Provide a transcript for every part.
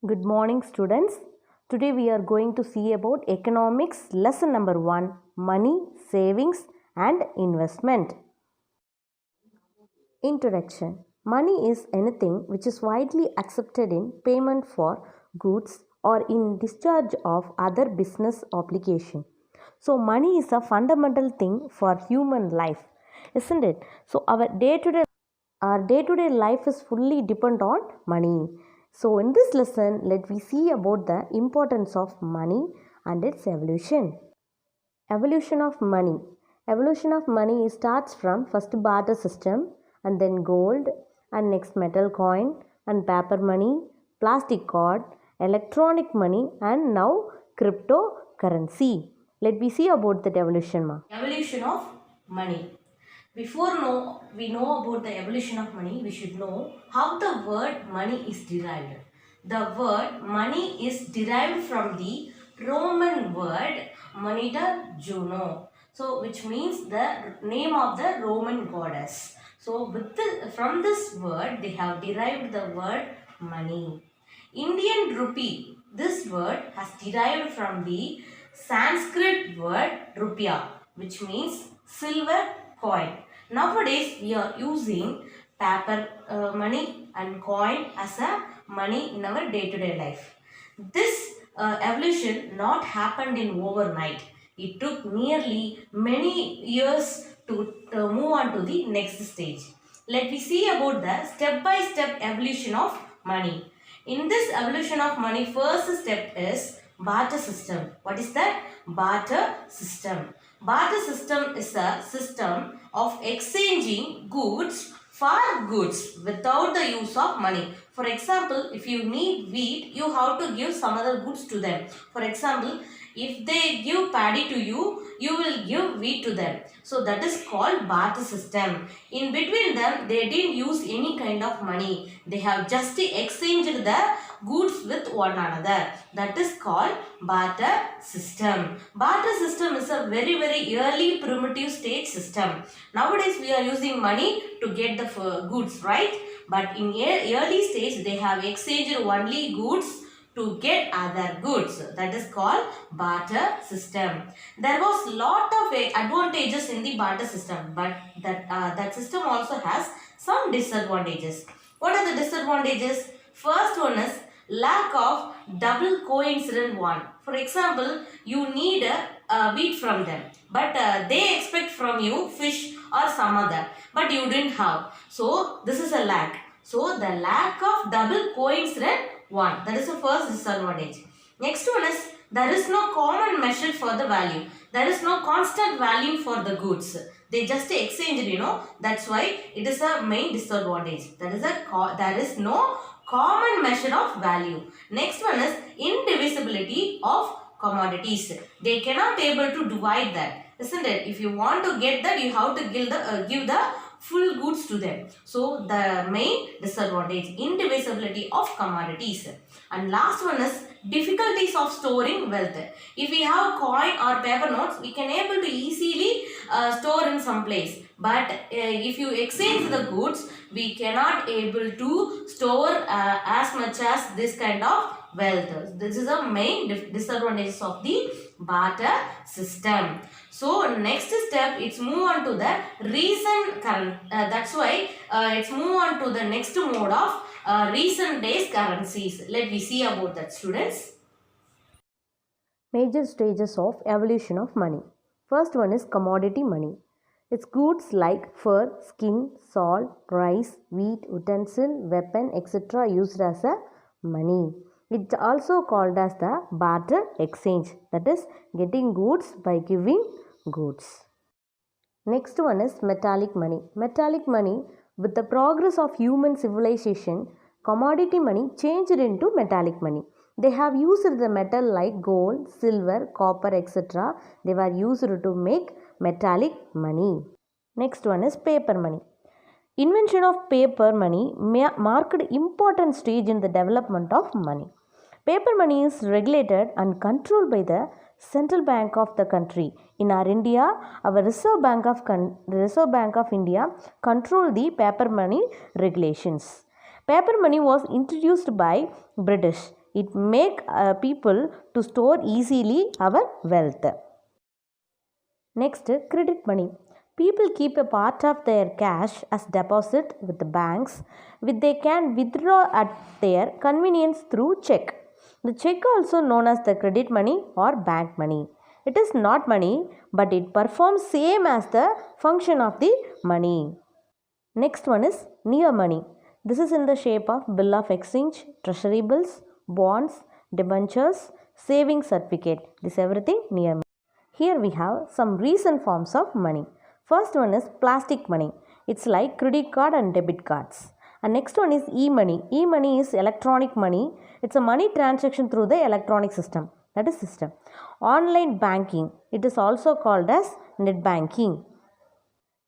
Good morning, students. Today we are going to see about economics lesson number 1, money, savings and investment. Introduction. Money is anything which is widely accepted in payment for goods or in discharge of other business obligation. So money is a fundamental thing for human life, isn't it? So our day-to-day life is fully dependent on money. So in this lesson, let we see about the importance of money and its evolution. Evolution of money. Evolution of money starts from first barter system and then gold and next metal coin and paper money, plastic card, electronic money and now cryptocurrency. Let me see about that evolution. Evolution of money. Before we know about the evolution of money, we should know how the word money is derived. The word money is derived from the Roman word moneta Juno. So which means the name of the Roman goddess. So from this word they have derived the word money. Indian rupee. This word has derived from the Sanskrit word rupiah, which means silver coin. Nowadays we are using paper money and coin as a money in our day-to-day life. This evolution not happened in overnight. It took nearly many years to move on to the next stage. Let me see about the step-by-step evolution of money. In this evolution of money, first step is barter system. What is that? Barter system. Barter system is a system of exchanging goods for goods without the use of money. For example, if you need wheat, you have to give some other goods to them. For example, if they give paddy to you, you will give wheat to them. So that is called barter system. In between them, they didn't use any kind of money. They have just exchanged the goods with one another. That is called barter system. Barter system is a very early primitive stage system. Nowadays we are using money to get the goods, right? But in early stage they have exchanged only goods to get other goods. That is called barter system. There was lot of advantages in the barter system, but that system also has some disadvantages. What are the disadvantages? First one is lack of double coincident one. For example, you need a wheat from them, but they expect from you fish or some other, but you didn't have. So this is a lack. So the lack of double coincident one. That is the first disadvantage. Next one is there is no common measure for the value. There is no constant value for the goods. They just exchanged, That's why it is a main disadvantage. There is no common measure of value. Next one is indivisibility of commodities. They cannot able to divide that, isn't it? If you want to get that, you have to give the full goods to them. So the main disadvantage, indivisibility of commodities. And last one is difficulties of storing wealth. If we have coin or paper notes, we can able to easily store in some place. But if you exchange the goods, we cannot able to store as much as this kind of wealth. This is a main disadvantage of the barter system. So next step, it's move on to the recent current. That's why it's move on to the next mode of recent days currencies. Let me see about that, students. Major stages of evolution of money. First one is commodity money. It's goods like fur, skin, salt, rice, wheat, utensil, weapon, etc. used as a money. It's also called as the barter exchange. That is getting goods by giving goods. Next one is metallic money. Metallic money, with the progress of human civilization, commodity money changed into metallic money. They have used the metal like gold, silver, copper, etc. They were used to make metallic money. Next one is paper money. Invention of paper money marked important stage in the development of money. Paper money is regulated and controlled by the Central Bank of the country. In our India, our Reserve Bank of India control the paper money regulations. Paper money was introduced by British It make people to store easily our wealth. Next, credit money. People keep a part of their cash as deposit with the banks, which they can withdraw at their convenience through check. The check also known as the credit money or bank money. It is not money, but it performs same as the function of the money. Next one is near money. This is in the shape of bill of exchange, treasury bills, bonds, debentures, saving certificate. This everything near money. Here we have some recent forms of money. First one is plastic money. It's like credit card and debit cards. And next one is e-money. E-money is electronic money. It's a money transaction through the electronic system. That is system. Online banking. It is also called as net banking.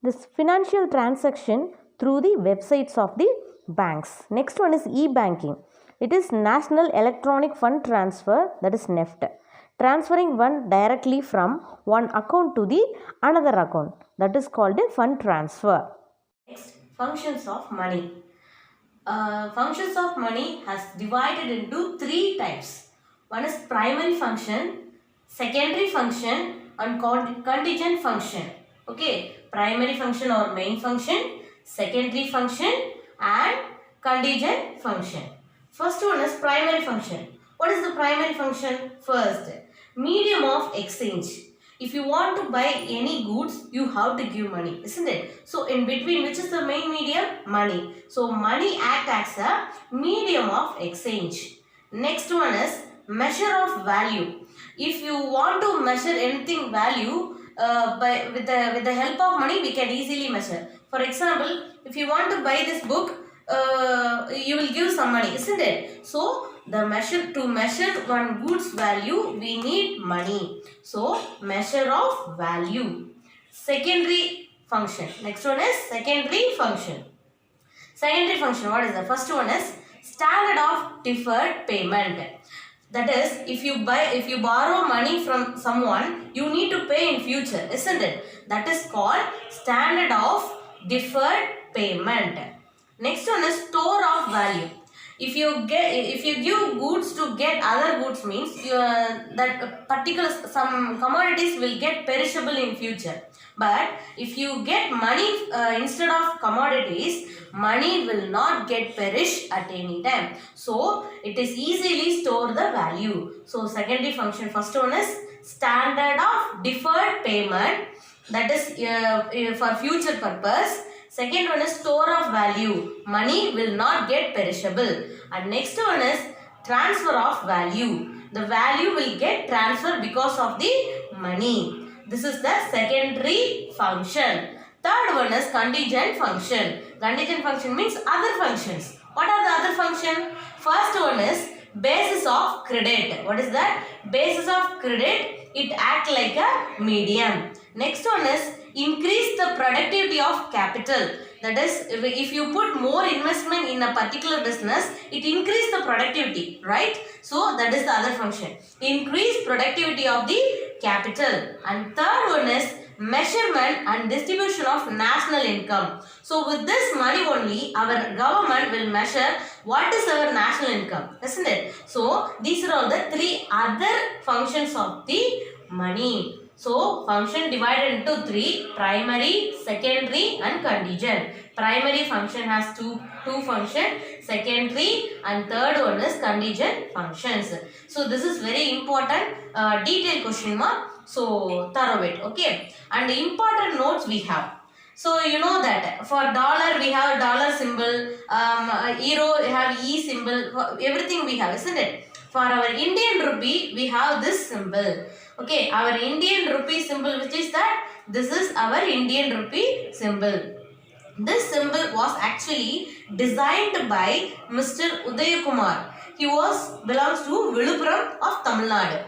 This financial transaction through the websites of the banks. Next one is e-banking. It is National Electronic Fund Transfer, that is NEFT. Transferring one directly from one account to the another account. That is called a fund transfer. Next, functions of money. Functions of money has divided into 3 types. One is primary function, secondary function and contingent function. Okay, primary function or main function, secondary function and contingent function. First one is primary function. What is the primary function? First, medium of exchange. If you want to buy any goods, you have to give money, isn't it? So in between, which is the main medium? Money. So money acts as a medium of exchange. Next one is measure of value. If you want to measure anything value, with the help of money, we can easily measure. For example, if you want to buy this book, you will give some money, isn't it? So to measure one good's value, we need money. So measure of value. Secondary function. Next one is secondary function. Secondary function, what is the first one is standard of deferred payment. That is, if you borrow money from someone, you need to pay in future, isn't it? That is called standard of deferred payment. Next one is store of value. If you give goods to get other goods, means that particular some commodities will get perishable in future. But if you get money instead of commodities, money will not get perish at any time. So it is easily store the value. So secondary function, first one is standard of deferred payment, that is for future purpose. Second one is store of value. Money will not get perishable. And next one is transfer of value. The value will get transferred because of the money. This is the secondary function. Third one is contingent function. Contingent function means other functions. What are the other functions? First one is basis of credit. What is that? Basis of credit. It acts like a medium. Next one is increase the productivity of capital. That is, if you put more investment in a particular business, it increases the productivity, right? So that is the other function. Increase productivity of the capital. And third one is measurement and distribution of national income. So with this money only, our government will measure what is our national income, isn't it? So these are all the 3 other functions of the money. So function divided into 3: primary, secondary and contingent. Primary function has two functions, secondary and third one is contingent functions. So this is very important detailed question mark. So thorough it, okay. And important notes we have. So you know that for dollar we have dollar symbol, euro we have E symbol, everything we have, isn't it? For our Indian rupee we have this symbol. Okay, our Indian rupee symbol, which is that? This is our Indian rupee symbol. This symbol was actually designed by Mr. Udaya Kumar. He belongs to Viluppuram of Tamil Nadu.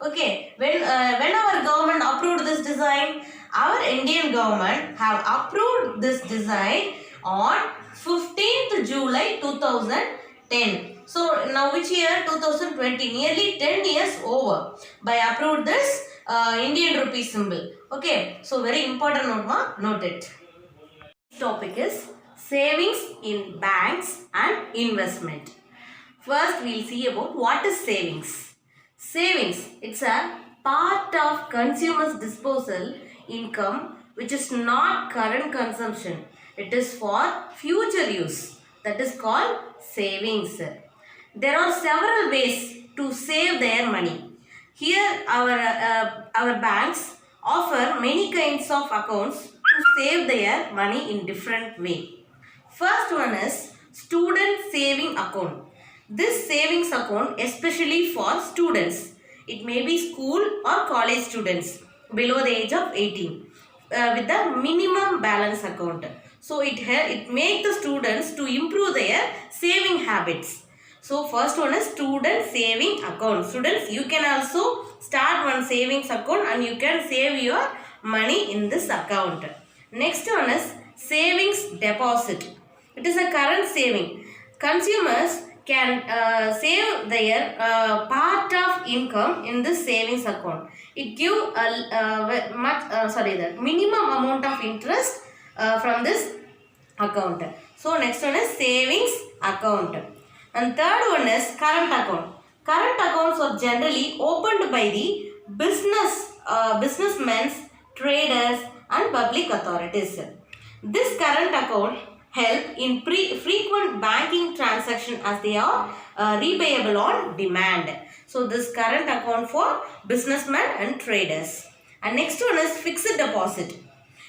Okay, when our government approved this design, our Indian government have approved this design on 15th July 2010. So now which year? 2020, nearly 10 years over by approved this Indian rupee symbol. Okay, so very important note, note it. Topic is savings in banks and investment. First, we'll see about what is savings. Savings, it's a part of consumer's disposal income which is not current consumption. It is for future use. That is called savings. There are several ways to save their money. Here our banks offer many kinds of accounts to save their money in different way. First one is student saving account. This savings account especially for students. It may be school or college students below the age of 18 with the minimum balance account. So it makes the students to improve their saving habits. So first one is student saving account. Students, you can also start one savings account and you can save your money in this account. Next one is savings deposit. It is a current saving. Consumers can save their part of income in this savings account. It gives the minimum amount of interest from this account. So next one is savings account. And third one is current account. Current accounts are generally opened by the businessmen, traders and public authorities. This current account help in frequent banking transaction as they are repayable on demand. So this current account for businessmen and traders. And next one is fixed deposit.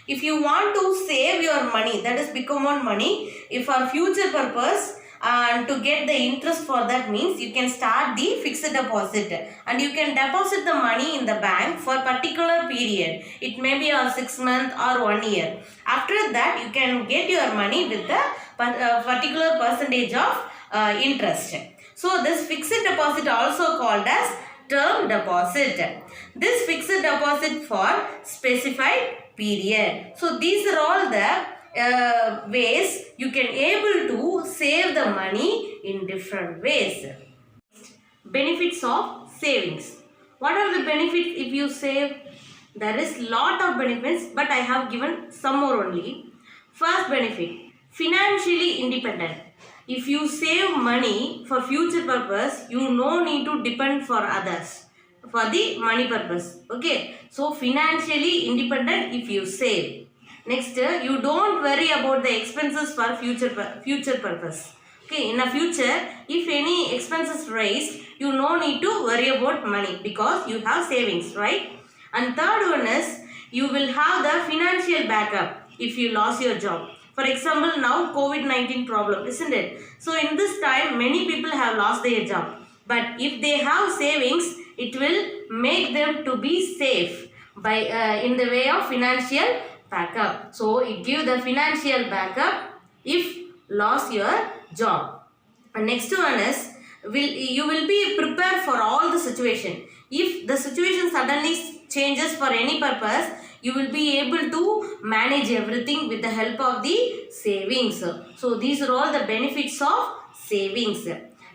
If you want to save your money, that is become on money, if for future purpose and to get the interest for that means you can start the fixed deposit and you can deposit the money in the bank for particular period. It may be on 6 months or 1 year. After that you can get your money with the particular percentage of interest. So this fixed deposit also called as term deposit. This fixed deposit for specified period. So these are all the ways you can able to save the money in different ways. Benefits of savings. What are the benefits if you save? There is lot of benefits, but I have given some more only. First benefit, financially independent. If you save money for future purpose, you no need to depend for others for the money purpose. Okay, so financially independent if you save. Next, you don't worry about the expenses for future purpose. Okay, in the future, if any expenses rise, you no need to worry about money because you have savings, right? And third one is, you will have the financial backup if you lost your job. For example, now COVID-19 problem, isn't it? So in this time, many people have lost their job. But if they have savings, it will make them to be safe by in the way of financial backup. So it gives the financial backup if lost your job. And next one is you will be prepared for all the situation. If the situation suddenly changes for any purpose, you will be able to manage everything with the help of the savings. So these are all the benefits of savings.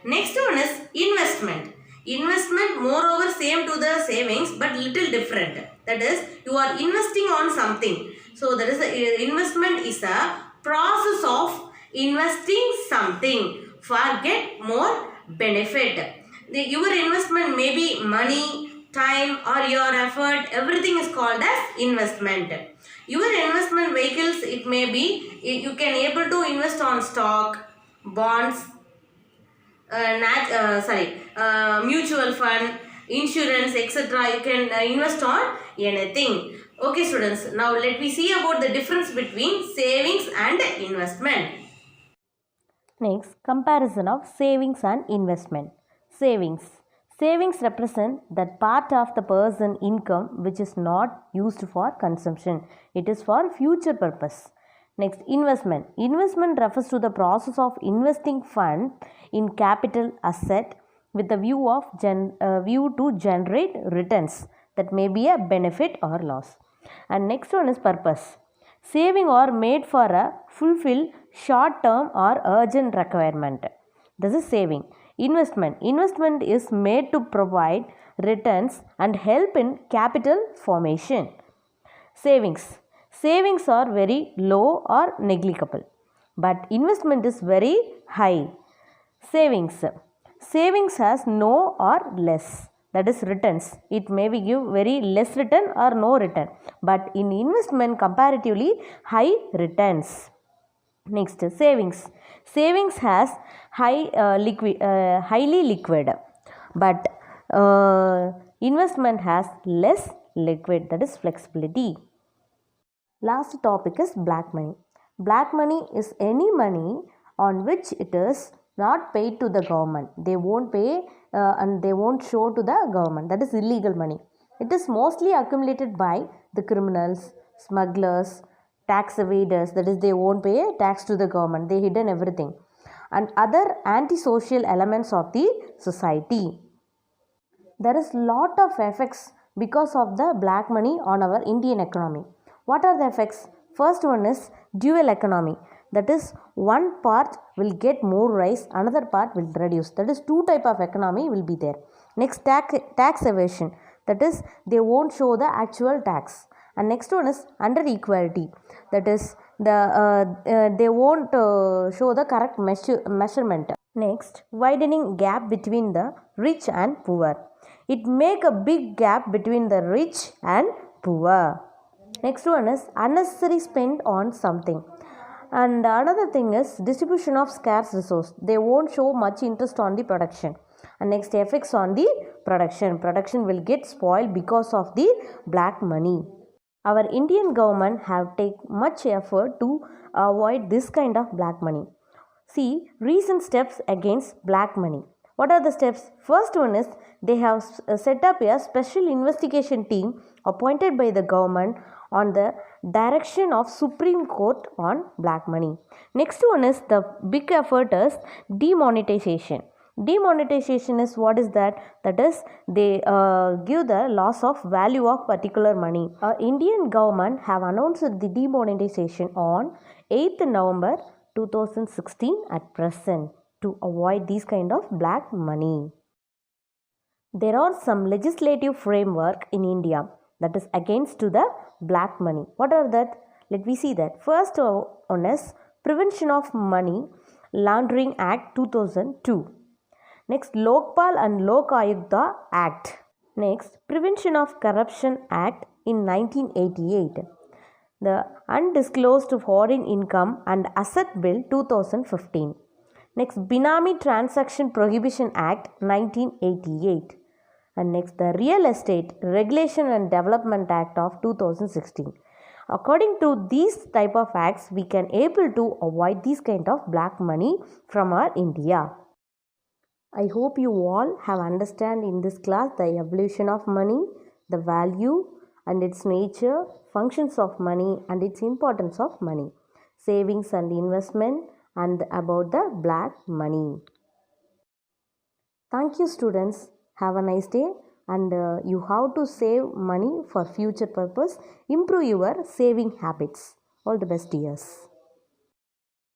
Next one is investment. Investment moreover same to the savings but little different. That is, you are investing on something. So that is investment is a process of investing something for get more benefit. Your investment may be money, time or your effort, everything is called as investment. Your investment vehicles, it may be, you can able to invest on stock, bonds, mutual fund, insurance, etc. You can invest on anything. Okay students, now let me see about the difference between savings and investment. Next, comparison of savings and investment. Savings. Savings represent that part of the person income which is not used for consumption. It is for future purpose. Next, investment. Investment refers to the process of investing fund in capital asset with the view to generate returns. That may be a benefit or loss. And next one is purpose. Saving are made for a fulfill short-term or urgent requirement. This is saving. Investment. Investment is made to provide returns and help in capital formation. Savings. Savings are very low or negligible, but investment is very high. Savings. Savings has no or less, that is returns. It may be give very less return or no return, but in investment comparatively high returns. Next, savings. Savings has highly liquid, but investment has less liquid, that is flexibility. Last topic is black money. Black money is any money on which it is not paid to the government. They won't pay and they won't show to the government. That is illegal money. It is mostly accumulated by the criminals, smugglers, tax evaders. That is, they won't pay tax to the government. They hidden everything. And other antisocial elements of the society. There is lot of effects because of the black money on our Indian economy. What are the effects? First one is dual economy. That is, one part will get more rise, another part will reduce. That is, two type of economy will be there. Next, tax evasion. That is, they won't show the actual tax. And next one is under equality. That is, they won't show the correct measurement. Next, widening gap between the rich and poor. It make a big gap between the rich and poor. Next one is unnecessary spend on something. And another thing is distribution of scarce resource. They won't show much interest on the production. And next, effects on the production. Production will get spoiled because of the black money. Our Indian government have taken much effort to avoid this kind of black money. See, recent steps against black money. What are the steps? First one is they have set up a special investigation team appointed by the government on the direction of Supreme Court on black money. Next one is the big effort is demonetization. Demonetization is what is that? That is, they give the loss of value of particular money. Indian government have announced the demonetization on 8th November 2016 at present to avoid these kind of black money. There are some legislative framework in India that is against to the black money. What are that? Let me see that. First one is Prevention of Money Laundering Act 2002. Next, Lokpal and Lok Ayuktha Act. Next, Prevention of Corruption Act in 1988. The Undisclosed Foreign Income and Asset Bill 2015. Next, Binami Transaction Prohibition Act 1988. And next, the Real Estate Regulation and Development Act of 2016. According to these type of acts, we can able to avoid this kind of black money from our India. I hope you all have understand in this class the evolution of money, the value and its nature, functions of money and its importance of money, savings and investment, and about the black money. Thank you students. Have a nice day, and you have to save money for future purpose. Improve your saving habits. All the best, dears.